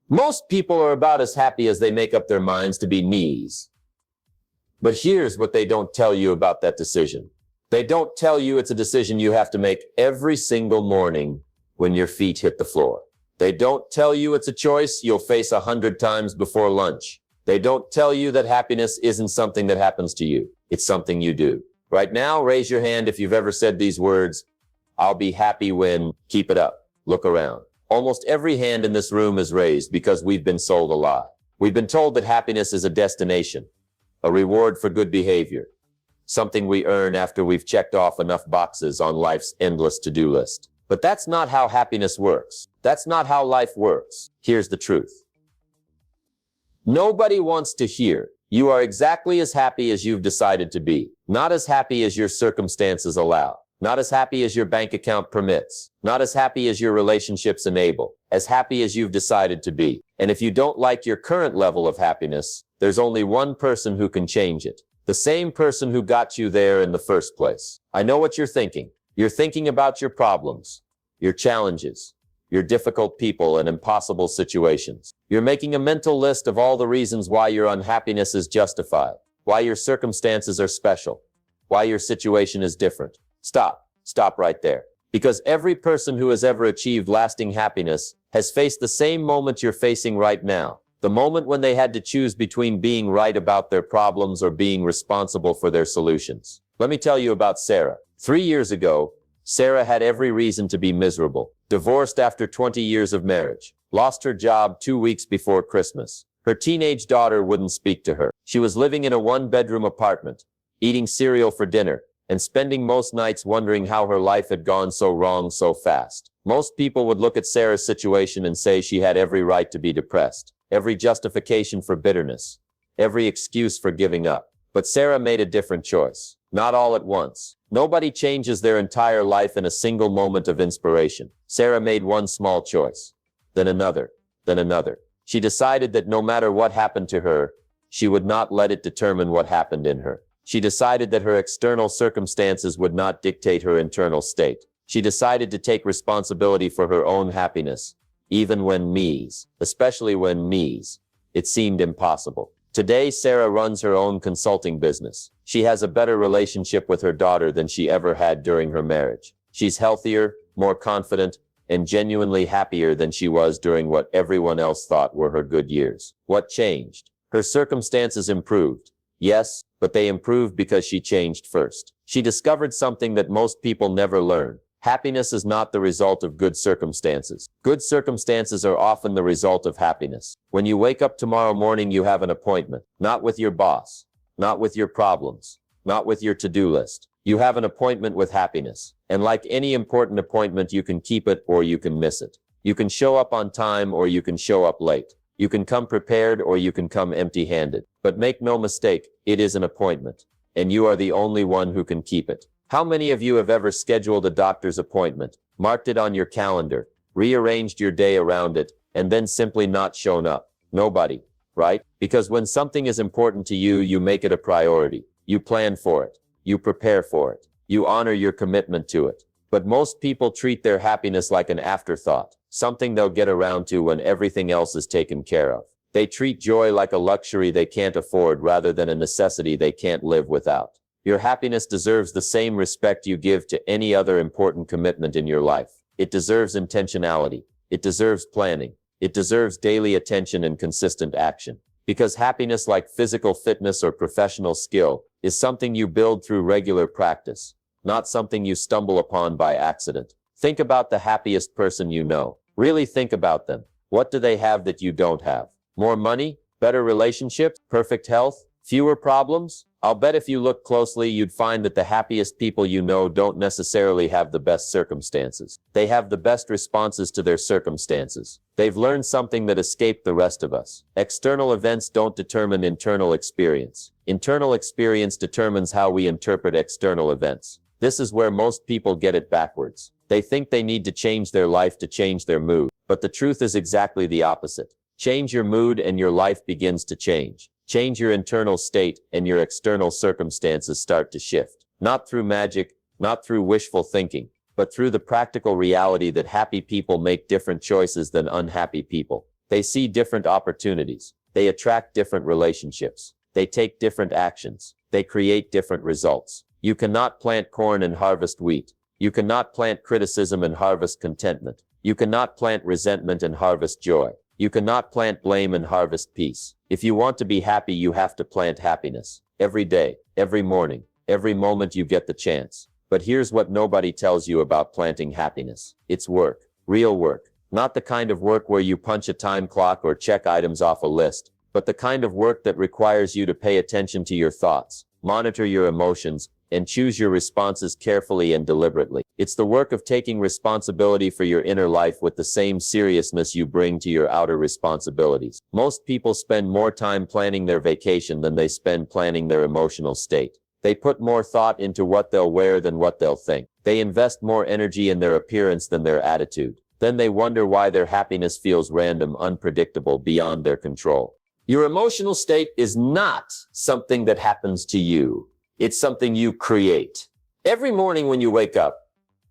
Most people are about as happy as they make up their minds to be me's. But here's what they don't tell you about that decision. They don't tell you it's a decision you have to make every single morning when your feet hit the floor. They don't tell you it's a choice you'll face 100 times before lunch. They don't tell you that happiness isn't something that happens to you. It's something you do. Right now, raise your hand if you've ever said these words. I'll be happy when. Keep it up. Look around. Almost every hand in this room is raised because we've been sold a lie. We've been told that happiness is a destination, a reward for good behavior, something we earn after we've checked off enough boxes on life's endless to-do list. But that's not how happiness works. That's not how life works. Here's the truth. Nobody wants to hear you are exactly as happy as you've decided to be, not as happy as your circumstances allow, not as happy as your bank account permits, not as happy as your relationships enable, as happy as you've decided to be. And if you don't like your current level of happiness, there's only one person who can change it. The same person who got you there in the first place. I know what you're thinking. You're thinking about your problems, your challenges, your difficult people and impossible situations. You're making a mental list of all the reasons why your unhappiness is justified, why your circumstances are special, why your situation is different. Stop right there. Because every person who has ever achieved lasting happiness has faced the same moment you're facing right now. The moment when they had to choose between being right about their problems or being responsible for their solutions. Let me tell you about Sarah. 3 years ago, Sarah had every reason to be miserable. Divorced after 20 years of marriage. Lost her job 2 weeks before Christmas. Her teenage daughter wouldn't speak to her. She was living in a one-bedroom apartment, eating cereal for dinner, and spending most nights wondering how her life had gone so wrong so fast. Most people would look at Sarah's situation and say she had every right to be depressed, every justification for bitterness, every excuse for giving up. But Sarah made a different choice. Not all at once. Nobody changes their entire life in a single moment of inspiration. Sarah made one small choice, then another, then another. She decided that no matter what happened to her, she would not let it determine what happened in her. She decided that her external circumstances would not dictate her internal state. She decided to take responsibility for her own happiness, even when especially when it seemed impossible. Today, Sarah runs her own consulting business. She has a better relationship with her daughter than she ever had during her marriage. She's healthier, more confident, and genuinely happier than she was during what everyone else thought were her good years. What changed? Her circumstances improved. Yes, but they improved because she changed first. She discovered something that most people never learn. Happiness is not the result of good circumstances. Good circumstances are often the result of happiness. When you wake up tomorrow morning, you have an appointment. Not with your boss, not with your problems, not with your to-do list. You have an appointment with happiness. And like any important appointment, you can keep it or you can miss it. You can show up on time or you can show up late. You can come prepared or you can come empty-handed. But make no mistake, it is an appointment, and you are the only one who can keep it. How many of you have ever scheduled a doctor's appointment, marked it on your calendar, rearranged your day around it, and then simply not shown up? Nobody, right? Because when something is important to you, you make it a priority. You plan for it. You prepare for it. You honor your commitment to it. But most people treat their happiness like an afterthought, something they'll get around to when everything else is taken care of. They treat joy like a luxury they can't afford rather than a necessity they can't live without. Your happiness deserves the same respect you give to any other important commitment in your life. It deserves intentionality. It deserves planning. It deserves daily attention and consistent action. Because happiness, like physical fitness or professional skill, is something you build through regular practice, not something you stumble upon by accident. Think about the happiest person you know. Really think about them. What do they have that you don't have? More money? Better relationships? Perfect health? Fewer problems? I'll bet if you look closely, you'd find that the happiest people you know don't necessarily have the best circumstances. They have the best responses to their circumstances. They've learned something that escaped the rest of us. External events don't determine internal experience. Internal experience determines how we interpret external events. This is where most people get it backwards. They think they need to change their life to change their mood. But the truth is exactly the opposite. Change your mood and your life begins to change. Change your internal state and your external circumstances start to shift. Not through magic, not through wishful thinking, but through the practical reality that happy people make different choices than unhappy people. They see different opportunities. They attract different relationships. They take different actions. They create different results. You cannot plant corn and harvest wheat. You cannot plant criticism and harvest contentment. You cannot plant resentment and harvest joy. You cannot plant blame and harvest peace. If you want to be happy, you have to plant happiness. Every day, every morning, every moment you get the chance. But here's what nobody tells you about planting happiness. It's work. Real work. Not the kind of work where you punch a time clock or check items off a list, but the kind of work that requires you to pay attention to your thoughts, monitor your emotions, and choose your responses carefully and deliberately. It's the work of taking responsibility for your inner life with the same seriousness you bring to your outer responsibilities. Most people spend more time planning their vacation than they spend planning their emotional state. They put more thought into what they'll wear than what they'll think. They invest more energy in their appearance than their attitude. Then they wonder why their happiness feels random, unpredictable, beyond their control. Your emotional state is not something that happens to you. It's something you create. Every morning when you wake up,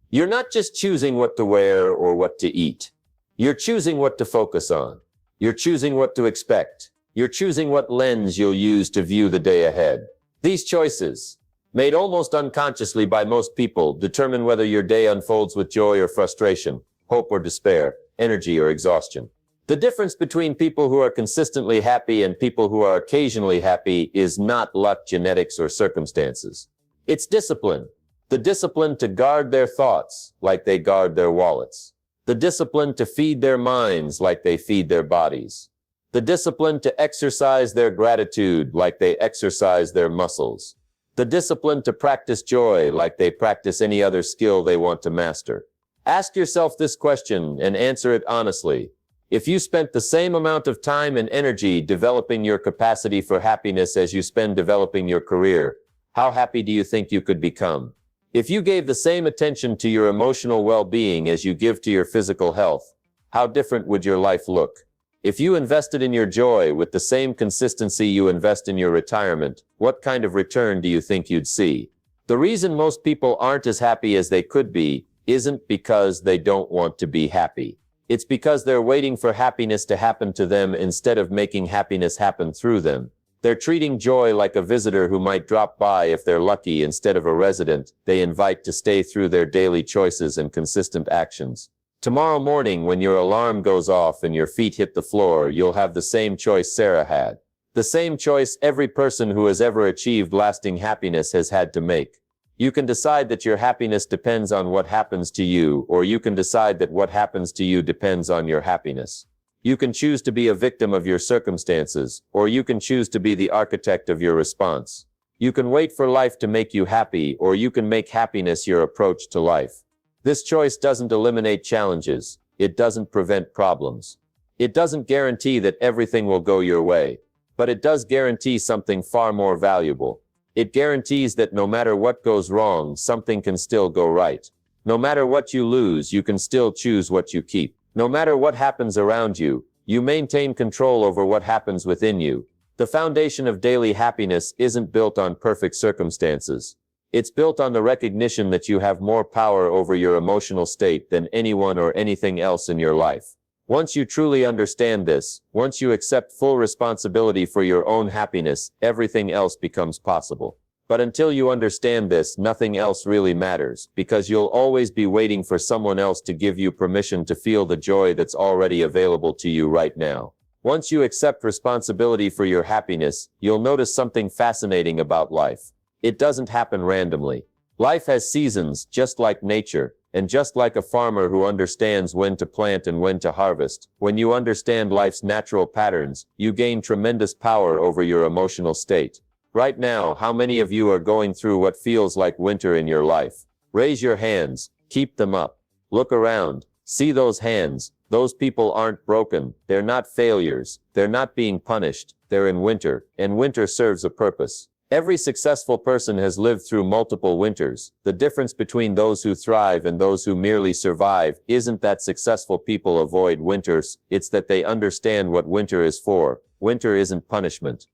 you're not just choosing what to wear or what to eat. You're choosing what to focus on. You're choosing what to expect. You're choosing what lens you'll use to view the day ahead. These choices, made almost unconsciously by most people, determine whether your day unfolds with joy or frustration, hope or despair, energy or exhaustion. The difference between people who are consistently happy and people who are occasionally happy is not luck, genetics, or circumstances. It's discipline. The discipline to guard their thoughts like they guard their wallets. The discipline to feed their minds like they feed their bodies. The discipline to exercise their gratitude like they exercise their muscles. The discipline to practice joy like they practice any other skill they want to master. Ask yourself this question and answer it honestly. If you spent the same amount of time and energy developing your capacity for happiness as you spend developing your career, how happy do you think you could become? If you gave the same attention to your emotional well-being as you give to your physical health, how different would your life look? If you invested in your joy with the same consistency you invest in your retirement, what kind of return do you think you'd see? The reason most people aren't as happy as they could be isn't because they don't want to be happy. It's because they're waiting for happiness to happen to them instead of making happiness happen through them. They're treating joy like a visitor who might drop by if they're lucky instead of a resident they invite to stay through their daily choices and consistent actions. Tomorrow morning, when your alarm goes off and your feet hit the floor, you'll have the same choice Sarah had. The same choice every person who has ever achieved lasting happiness has had to make. You can decide that your happiness depends on what happens to you, or you can decide that what happens to you depends on your happiness. You can choose to be a victim of your circumstances, or you can choose to be the architect of your response. You can wait for life to make you happy, or you can make happiness your approach to life. This choice doesn't eliminate challenges. It doesn't prevent problems. It doesn't guarantee that everything will go your way, but it does guarantee something far more valuable. It guarantees that no matter what goes wrong, something can still go right. No matter what you lose, you can still choose what you keep. No matter what happens around you, you maintain control over what happens within you. The foundation of daily happiness isn't built on perfect circumstances. It's built on the recognition that you have more power over your emotional state than anyone or anything else in your life. Once you truly understand this, once you accept full responsibility for your own happiness, everything else becomes possible. But until you understand this, nothing else really matters, because you'll always be waiting for someone else to give you permission to feel the joy that's already available to you right now. Once you accept responsibility for your happiness, you'll notice something fascinating about life. It doesn't happen randomly. Life has seasons, just like nature. And just like a farmer who understands when to plant and when to harvest, when you understand life's natural patterns, you gain tremendous power over your emotional state. Right now, how many of you are going through what feels like winter in your life? Raise your hands. Keep them up. Look around. See those hands. Those people aren't broken. They're not failures. They're not being punished. They're in winter, and winter serves a purpose. Every successful person has lived through multiple winters. The difference between those who thrive and those who merely survive isn't that successful people avoid winters, it's that they understand what winter is for. Winter isn't punishment.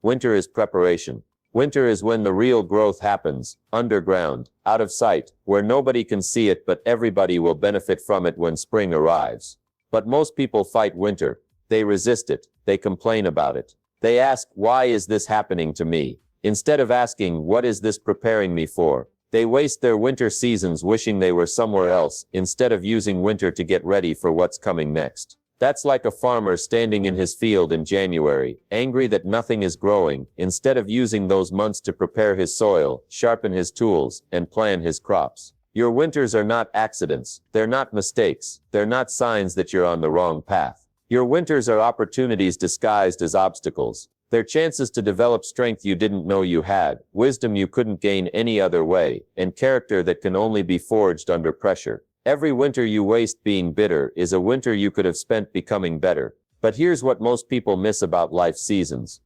Winter is preparation. Winter is when the real growth happens, underground, out of sight, where nobody can see it but everybody will benefit from it when spring arrives. But most people fight winter. They resist it. They complain about it. They ask, why is this happening to me? Instead of asking, what is this preparing me for? They waste their winter seasons wishing they were somewhere else, instead of using winter to get ready for what's coming next. That's like a farmer standing in his field in January, angry that nothing is growing, instead of using those months to prepare his soil, sharpen his tools, and plan his crops. Your winters are not accidents. They're not mistakes. They're not signs that you're on the wrong path. Your winters are opportunities disguised as obstacles. They're chances to develop strength you didn't know you had, wisdom you couldn't gain any other way, and character that can only be forged under pressure. Every winter you waste being bitter is a winter you could have spent becoming better. But here's what most people miss about life's seasons.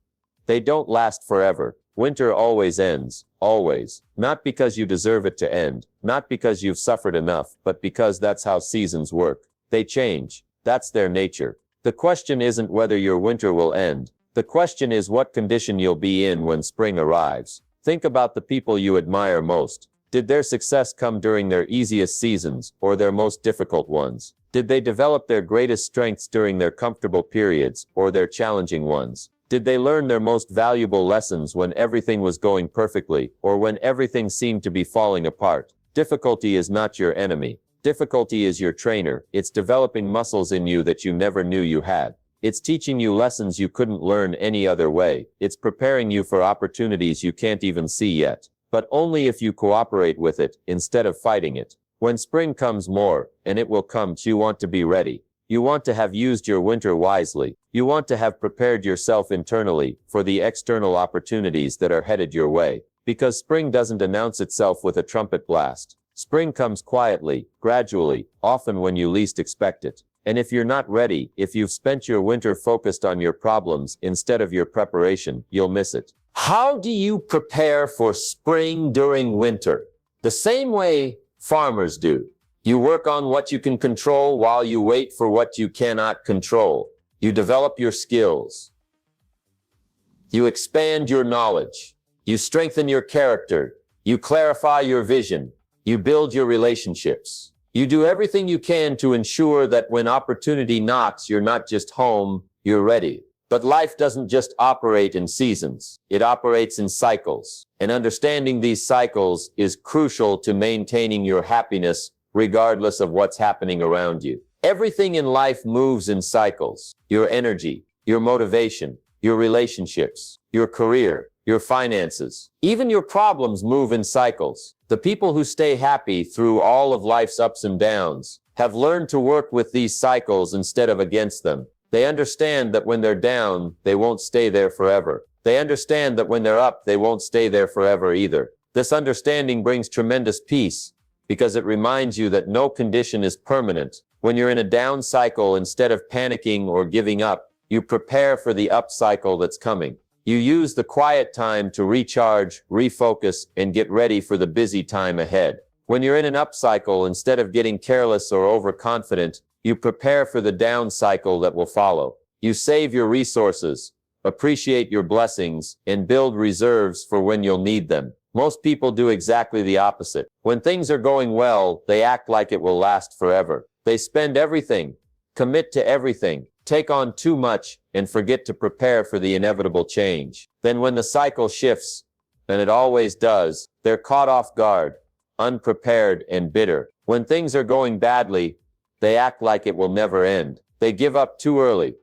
They don't last forever. Winter always ends. Always. Not because you deserve it to end. Not because you've suffered enough, but because that's how seasons work. They change. That's their nature. The question isn't whether your winter will end. The question is what condition you'll be in when spring arrives. Think about the people you admire most. Did their success come during their easiest seasons, or their most difficult ones? Did they develop their greatest strengths during their comfortable periods, or their challenging ones? Did they learn their most valuable lessons when everything was going perfectly, or when everything seemed to be falling apart? Difficulty is not your enemy. Difficulty is your trainer. It's developing muscles in you that you never knew you had. It's teaching you lessons you couldn't learn any other way. It's preparing you for opportunities you can't even see yet. But only if you cooperate with it, instead of fighting it. When spring comes more, and it will come, you want to be ready. You want to have used your winter wisely. You want to have prepared yourself internally for the external opportunities that are headed your way. Because spring doesn't announce itself with a trumpet blast. Spring comes quietly, gradually, often when you least expect it. And if you're not ready, if you've spent your winter focused on your problems instead of your preparation, you'll miss it. How do you prepare for spring during winter? The same way farmers do. You work on what you can control while you wait for what you cannot control. You develop your skills. You expand your knowledge. You strengthen your character. You clarify your vision. You build your relationships. You do everything you can to ensure that when opportunity knocks, you're not just home, you're ready. But life doesn't just operate in seasons. It operates in cycles. And understanding these cycles is crucial to maintaining your happiness regardless of what's happening around you. Everything in life moves in cycles. Your energy, your motivation, your relationships, your career, your finances. Even your problems move in cycles. The people who stay happy through all of life's ups and downs have learned to work with these cycles instead of against them. They understand that when they're down, they won't stay there forever. They understand that when they're up, they won't stay there forever either. This understanding brings tremendous peace because it reminds you that no condition is permanent. When you're in a down cycle, instead of panicking or giving up, you prepare for the up cycle that's coming. You use the quiet time to recharge, refocus, and get ready for the busy time ahead. When you're in an up cycle, instead of getting careless or overconfident, you prepare for the down cycle that will follow. You save your resources, appreciate your blessings, and build reserves for when you'll need them. Most people do exactly the opposite. When things are going well, they act like it will last forever. They spend everything, commit to everything, take on too much, and forget to prepare for the inevitable change. Then when the cycle shifts, and it always does, they're caught off guard, unprepared, and bitter. When things are going badly, they act like it will never end. They give up too early,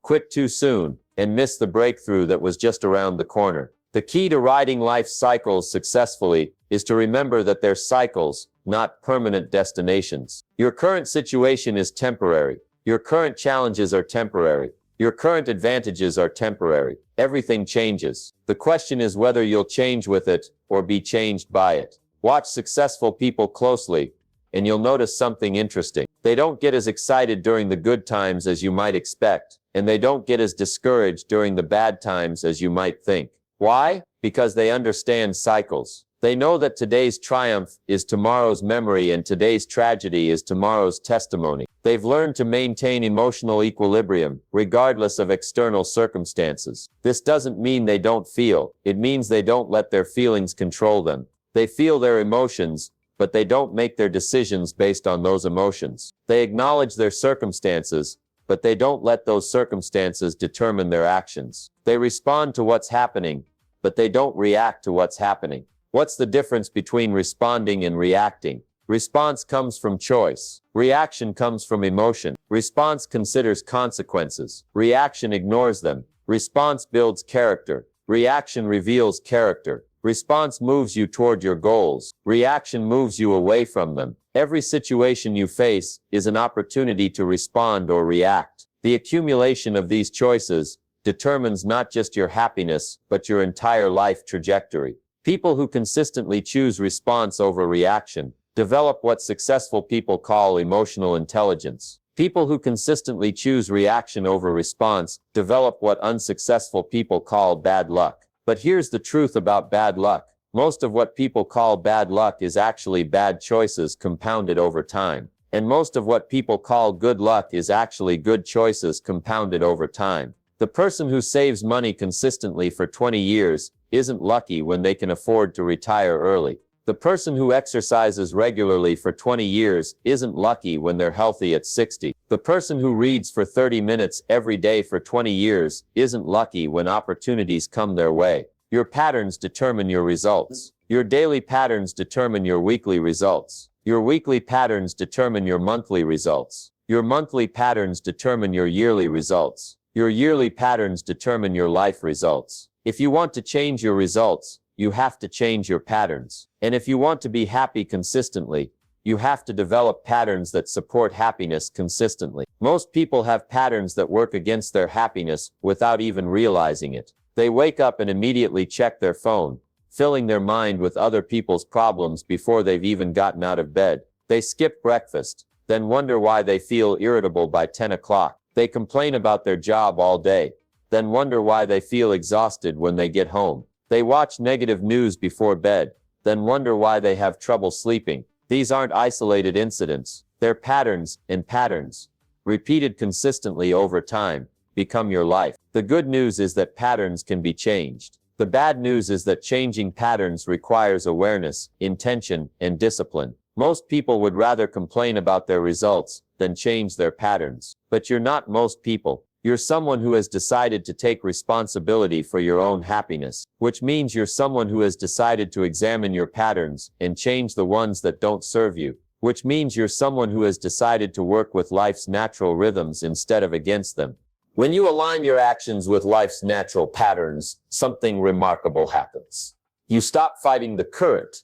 quit too soon, and miss the breakthrough that was just around the corner. The key to riding life's cycles successfully is to remember that they're cycles, not permanent destinations. Your current situation is temporary. Your current challenges are temporary. Your current advantages are temporary. Everything changes. The question is whether you'll change with it or be changed by it. Watch successful people closely, and you'll notice something interesting. They don't get as excited during the good times as you might expect, and they don't get as discouraged during the bad times as you might think. Why? Because they understand cycles. They know that today's triumph is tomorrow's memory and today's tragedy is tomorrow's testimony. They've learned to maintain emotional equilibrium, regardless of external circumstances. This doesn't mean they don't feel. It means they don't let their feelings control them. They feel their emotions, but they don't make their decisions based on those emotions. They acknowledge their circumstances, but they don't let those circumstances determine their actions. They respond to what's happening, but they don't react to what's happening. What's the difference between responding and reacting? Response comes from choice. Reaction comes from emotion. Response considers consequences. Reaction ignores them. Response builds character. Reaction reveals character. Response moves you toward your goals. Reaction moves you away from them. Every situation you face is an opportunity to respond or react. The accumulation of these choices determines not just your happiness, but your entire life trajectory. People who consistently choose response over reaction develop what successful people call emotional intelligence. People who consistently choose reaction over response develop what unsuccessful people call bad luck. But here's the truth about bad luck. Most of what people call bad luck is actually bad choices compounded over time. And most of what people call good luck is actually good choices compounded over time. The person who saves money consistently for 20 years isn't lucky when they can afford to retire early. The person who exercises regularly for 20 years isn't lucky when they're healthy at 60. The person who reads for 30 minutes every day for 20 years isn't lucky when opportunities come their way. Your patterns determine your results. Your daily patterns determine your weekly results. Your weekly patterns determine your monthly results. Your monthly patterns determine your yearly results. Your yearly patterns determine your life results. If you want to change your results, you have to change your patterns. And if you want to be happy consistently, you have to develop patterns that support happiness consistently. Most people have patterns that work against their happiness without even realizing it. They wake up and immediately check their phone, filling their mind with other people's problems before they've even gotten out of bed. They skip breakfast, then wonder why they feel irritable by 10 o'clock. They complain about their job all day, then wonder why they feel exhausted when they get home. They watch negative news before bed, then wonder why they have trouble sleeping. These aren't isolated incidents. They're patterns, and patterns, repeated consistently over time, become your life. The good news is that patterns can be changed. The bad news is that changing patterns requires awareness, intention, and discipline. Most people would rather complain about their results than change their patterns. But you're not most people. You're someone who has decided to take responsibility for your own happiness, which means you're someone who has decided to examine your patterns and change the ones that don't serve you, which means you're someone who has decided to work with life's natural rhythms instead of against them. When you align your actions with life's natural patterns, something remarkable happens. You stop fighting the current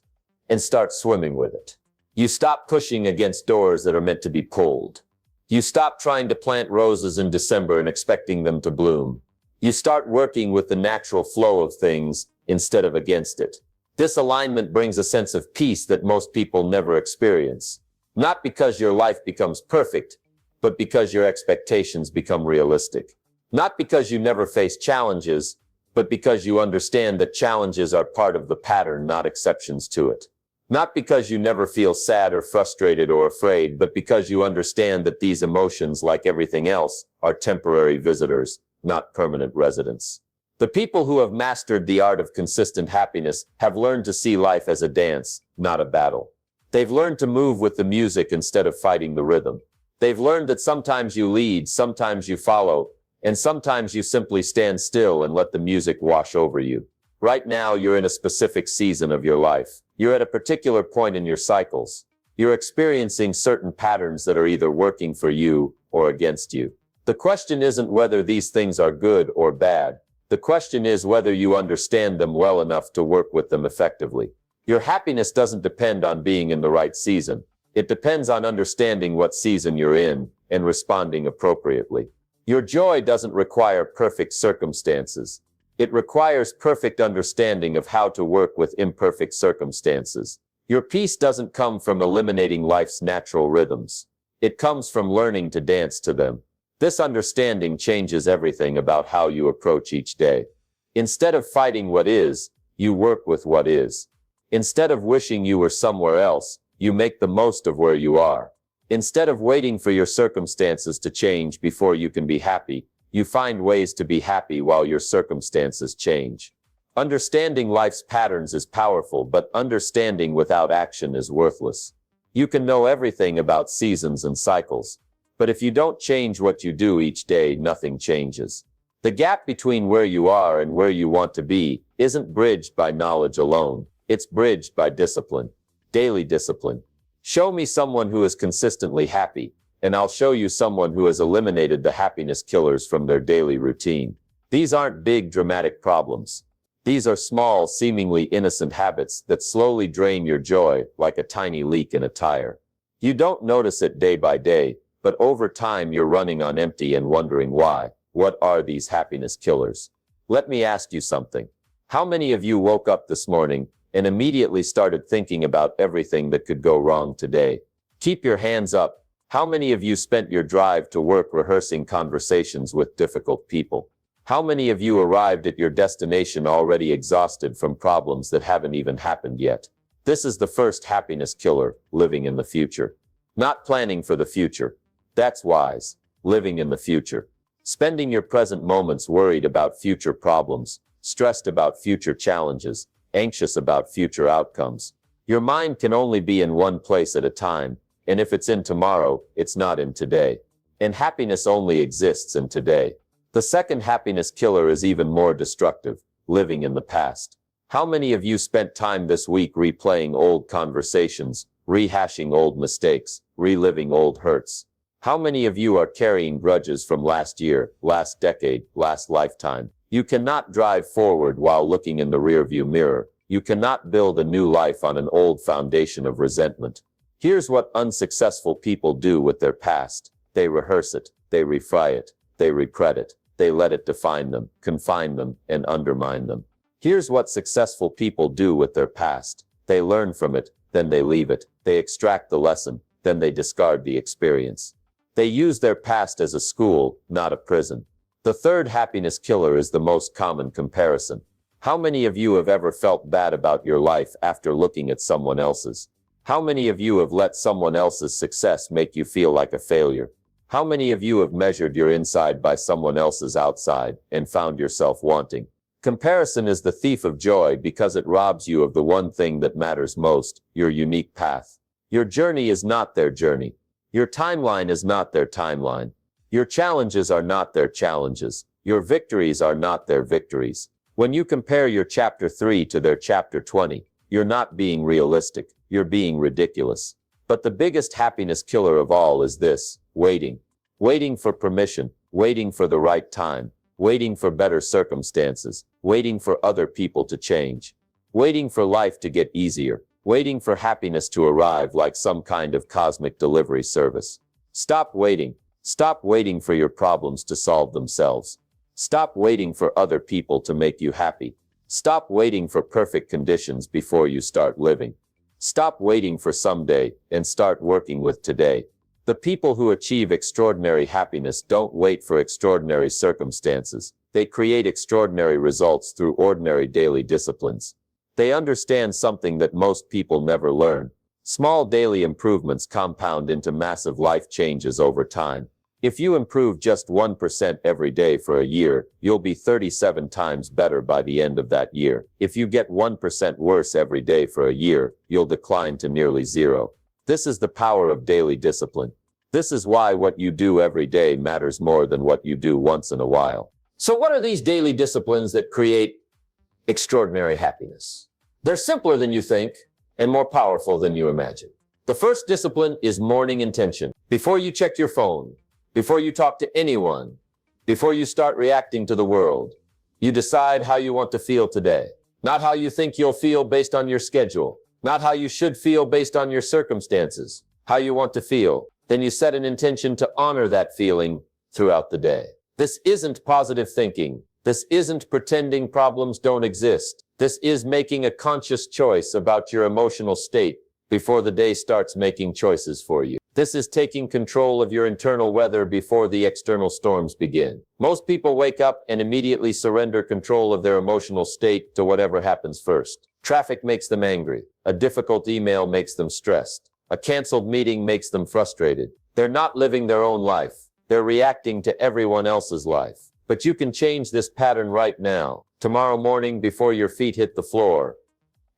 and start swimming with it. You stop pushing against doors that are meant to be pulled. You stop trying to plant roses in December and expecting them to bloom. You start working with the natural flow of things instead of against it. This alignment brings a sense of peace that most people never experience. Not because your life becomes perfect, but because your expectations become realistic. Not because you never face challenges, but because you understand that challenges are part of the pattern, not exceptions to it. Not because you never feel sad or frustrated or afraid, but because you understand that these emotions, like everything else, are temporary visitors, not permanent residents. The people who have mastered the art of consistent happiness have learned to see life as a dance, not a battle. They've learned to move with the music instead of fighting the rhythm. They've learned that sometimes you lead, sometimes you follow, and sometimes you simply stand still and let the music wash over you. Right now, you're in a specific season of your life. You're at a particular point in your cycles. You're experiencing certain patterns that are either working for you or against you. The question isn't whether these things are good or bad. The question is whether you understand them well enough to work with them effectively. Your happiness doesn't depend on being in the right season. It depends on understanding what season you're in and responding appropriately. Your joy doesn't require perfect circumstances. It requires perfect understanding of how to work with imperfect circumstances. Your peace doesn't come from eliminating life's natural rhythms. It comes from learning to dance to them. This understanding changes everything about how you approach each day. Instead of fighting what is, you work with what is. Instead of wishing you were somewhere else, you make the most of where you are. Instead of waiting for your circumstances to change before you can be happy, you find ways to be happy while your circumstances change. Understanding life's patterns is powerful, but understanding without action is worthless. You can know everything about seasons and cycles, But if you don't change what you do each day, nothing changes. The gap between where you are and where you want to be isn't bridged by knowledge alone. It's bridged by discipline. Daily discipline. Show me someone who is consistently happy, and I'll show you someone who has eliminated the happiness killers from their daily routine. These aren't big, dramatic problems. These are small, seemingly innocent habits that slowly drain your joy like a tiny leak in a tire. You don't notice it day by day, but over time you're running on empty and wondering why. What are these happiness killers? Let me ask you something. How many of you woke up this morning and immediately started thinking about everything that could go wrong today? Keep your hands up. How many of you spent your drive to work rehearsing conversations with difficult people? How many of you arrived at your destination already exhausted from problems that haven't even happened yet? This is the first happiness killer, living in the future. Not planning for the future. That's wise. Living in the future. Spending your present moments worried about future problems, stressed about future challenges, anxious about future outcomes. Your mind can only be in one place at a time, and if it's in tomorrow, it's not in today. And happiness only exists in today. The second happiness killer is even more destructive, living in the past. How many of you spent time this week replaying old conversations, rehashing old mistakes, reliving old hurts? How many of you are carrying grudges from last year, last decade, last lifetime? You cannot drive forward while looking in the rearview mirror. You cannot build a new life on an old foundation of resentment. Here's what unsuccessful people do with their past. They rehearse it, they refry it, they regret it, they let it define them, confine them, and undermine them. Here's what successful people do with their past. They learn from it, then they leave it. They extract the lesson, then they discard the experience. They use their past as a school, not a prison. The third happiness killer is the most common comparison. How many of you have ever felt bad about your life after looking at someone else's? How many of you have let someone else's success make you feel like a failure? How many of you have measured your inside by someone else's outside and found yourself wanting? Comparison is the thief of joy because it robs you of the one thing that matters most, your unique path. Your journey is not their journey. Your timeline is not their timeline. Your challenges are not their challenges. Your victories are not their victories. When you compare your chapter 3 to their chapter 20, you're not being realistic. You're being ridiculous. But the biggest happiness killer of all is this: waiting. Waiting for permission. Waiting for the right time. Waiting for better circumstances. Waiting for other people to change. Waiting for life to get easier. Waiting for happiness to arrive like some kind of cosmic delivery service. Stop waiting. Stop waiting for your problems to solve themselves. Stop waiting for other people to make you happy. Stop waiting for perfect conditions before you start living. Stop waiting for someday and start working with today. The people who achieve extraordinary happiness don't wait for extraordinary circumstances. They create extraordinary results through ordinary daily disciplines. They understand something that most people never learn. Small daily improvements compound into massive life changes over time. If you improve just 1% every day for a year, you'll be 37 times better by the end of that year. If you get 1% worse every day for a year, you'll decline to nearly zero. This is the power of daily discipline. This is why what you do every day matters more than what you do once in a while. So what are these daily disciplines that create extraordinary happiness? They're simpler than you think and more powerful than you imagine. The first discipline is morning intention. Before you check your phone, before you talk to anyone, before you start reacting to the world, you decide how you want to feel today. Not how you think you'll feel based on your schedule. Not how you should feel based on your circumstances. How you want to feel. Then you set an intention to honor that feeling throughout the day. This isn't positive thinking. This isn't pretending problems don't exist. This is making a conscious choice about your emotional state before the day starts making choices for you. This is taking control of your internal weather before the external storms begin. Most people wake up and immediately surrender control of their emotional state to whatever happens first. Traffic makes them angry. A difficult email makes them stressed. A canceled meeting makes them frustrated. They're not living their own life. They're reacting to everyone else's life. But you can change this pattern right now. Tomorrow morning, before your feet hit the floor,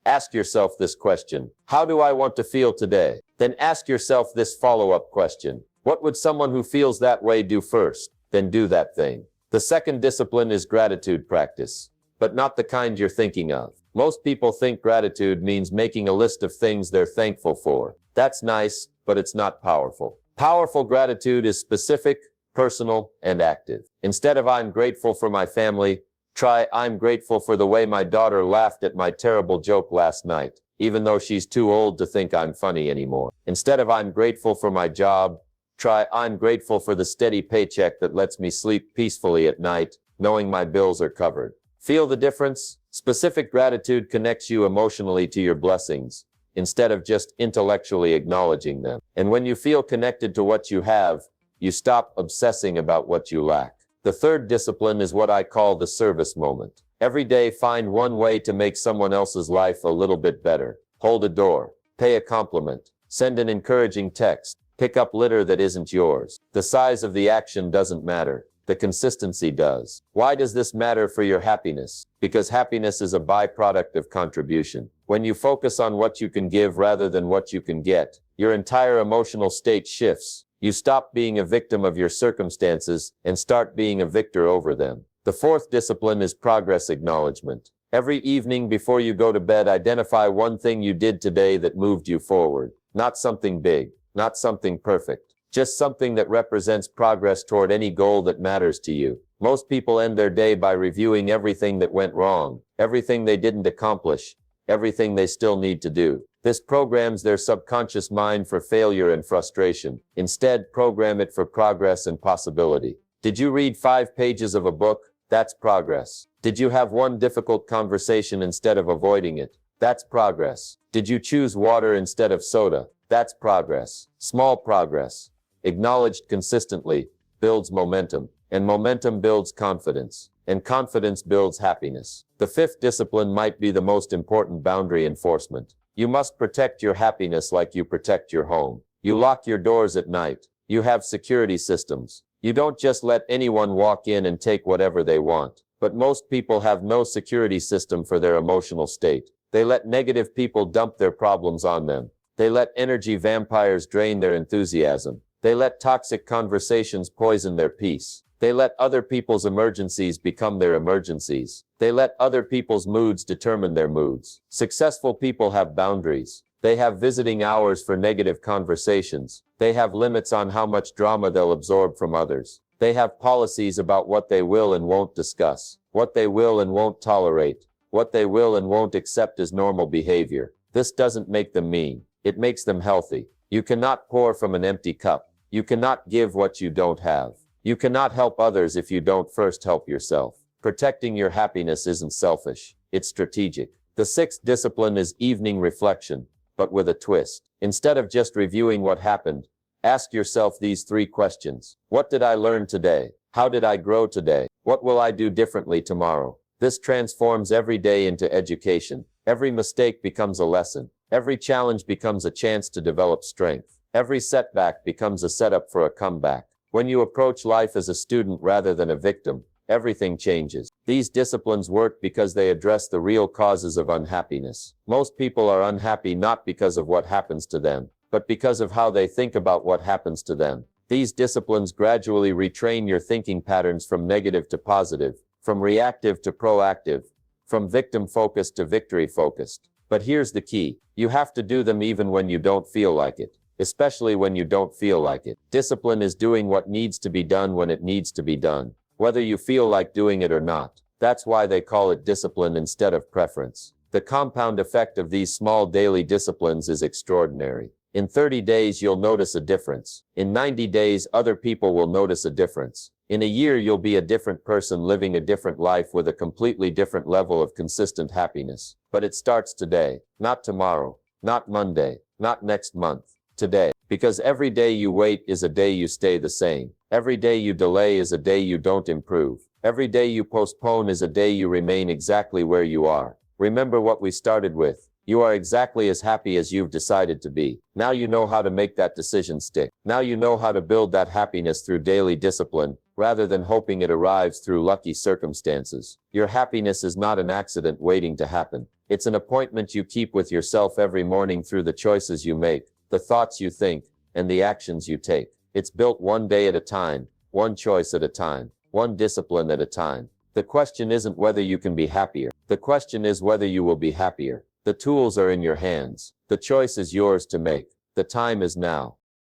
ask yourself this question: how do I want to feel today? Then ask yourself this follow-up question: What would someone who feels that way do first? Then do that thing. The second discipline is gratitude practice, but not the kind you're thinking of. Most people think gratitude means making a list of things they're thankful for. That's nice, but it's not powerful. Powerful gratitude is specific, personal, and active. Instead of "I'm grateful for my family," try "I'm grateful for the way my daughter laughed at my terrible joke last night, even though she's too old to think I'm funny anymore." Instead of "I'm grateful for my job," try "I'm grateful for the steady paycheck that lets me sleep peacefully at night, knowing my bills are covered." Feel the difference? Specific gratitude connects you emotionally to your blessings, instead of just intellectually acknowledging them. And when you feel connected to what you have, you stop obsessing about what you lack. The third discipline is what I call the service moment. Every day find one way to make someone else's life a little bit better. Hold a door, pay a compliment, send an encouraging text, pick up litter that isn't yours. The size of the action doesn't matter. The consistency does. Why does this matter for your happiness? Because happiness is a byproduct of contribution. When you focus on what you can give rather than what you can get, your entire emotional state shifts. You stop being a victim of your circumstances and start being a victor over them. The fourth discipline is progress acknowledgement. Every evening before you go to bed, identify one thing you did today that moved you forward. Not something big, not something perfect. Just something that represents progress toward any goal that matters to you. Most people end their day by reviewing everything that went wrong, everything they didn't accomplish, everything they still need to do. This programs their subconscious mind for failure and frustration. Instead, program it for progress and possibility. Did you read 5 pages of a book? That's progress. Did you have one difficult conversation instead of avoiding it? That's progress. Did you choose water instead of soda? That's progress. Small progress, acknowledged consistently, builds momentum, and momentum builds confidence, and confidence builds happiness. The fifth discipline might be the most important: boundary enforcement. You must protect your happiness like you protect your home. You lock your doors at night. You have security systems. You don't just let anyone walk in and take whatever they want. But most people have no security system for their emotional state. They let negative people dump their problems on them. They let energy vampires drain their enthusiasm. They let toxic conversations poison their peace. They let other people's emergencies become their emergencies. They let other people's moods determine their moods. Successful people have boundaries. They have visiting hours for negative conversations. They have limits on how much drama they'll absorb from others. They have policies about what they will and won't discuss, what they will and won't tolerate, what they will and won't accept as normal behavior. This doesn't make them mean. It makes them healthy. You cannot pour from an empty cup. You cannot give what you don't have. You cannot help others if you don't first help yourself. Protecting your happiness isn't selfish. It's strategic. The sixth discipline is evening reflection, but with a twist. Instead of just reviewing what happened, ask yourself these 3 questions. What did I learn today? How did I grow today? What will I do differently tomorrow? This transforms every day into education. Every mistake becomes a lesson. Every challenge becomes a chance to develop strength. Every setback becomes a setup for a comeback. When you approach life as a student rather than a victim, everything changes. These disciplines work because they address the real causes of unhappiness. Most people are unhappy not because of what happens to them, but because of how they think about what happens to them. These disciplines gradually retrain your thinking patterns from negative to positive, from reactive to proactive, from victim-focused to victory-focused. But here's the key. You have to do them even when you don't feel like it. Especially when you don't feel like it. Discipline is doing what needs to be done when it needs to be done, whether you feel like doing it or not. That's why they call it discipline instead of preference. The compound effect of these small daily disciplines is extraordinary. In 30 days, you'll notice a difference. In 90 days, other people will notice a difference. In a year, you'll be a different person living a different life with a completely different level of consistent happiness. But it starts today, not tomorrow, not Monday, not next month. Today. Because every day you wait is a day you stay the same. Every day you delay is a day you don't improve. Every day you postpone is a day you remain exactly where you are. Remember what we started with. You are exactly as happy as you've decided to be. Now you know how to make that decision stick. Now you know how to build that happiness through daily discipline, rather than hoping it arrives through lucky circumstances. Your happiness is not an accident waiting to happen. It's an appointment you keep with yourself every morning through the choices you make, the thoughts you think, and the actions you take. It's built one day at a time, one choice at a time, one discipline at a time. The question isn't whether you can be happier. The question is whether you will be happier. The tools are in your hands. The choice is yours to make. The time is now.